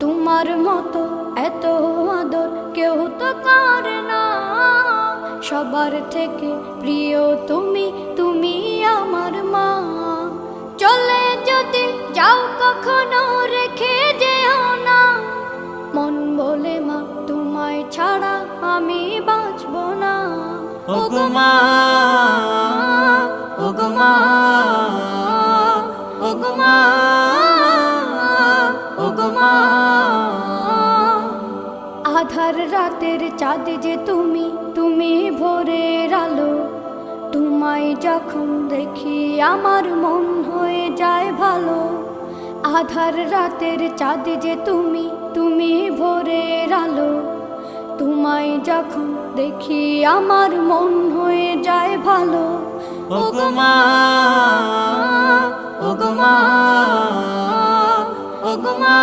তোমার মতো এত আদর কেউ তো করে না। সবার থেকে প্রিয় তুমি, তুমি আমার মা। চলে যদি যাও কখনো রেখে যেও না, মন বলে মা তোমায় ছাড়া আমি বাঁচব না। ওগো মা, ওগো মা, ওগো মা, ওগো মা। আধার রাতের চাঁদ যে তুমি, তুমি ভোরের আলো। তোমায় যখন দেখি আমার মন হয়ে যায় ভালো। আধার রাতের চাঁদ যে তুমি, তুমি ভোরের আলো। তোমায় যখন দেখি আমার মন হয়ে যায় ভালো। ওগো মা, ওগো মা, ওগো মা।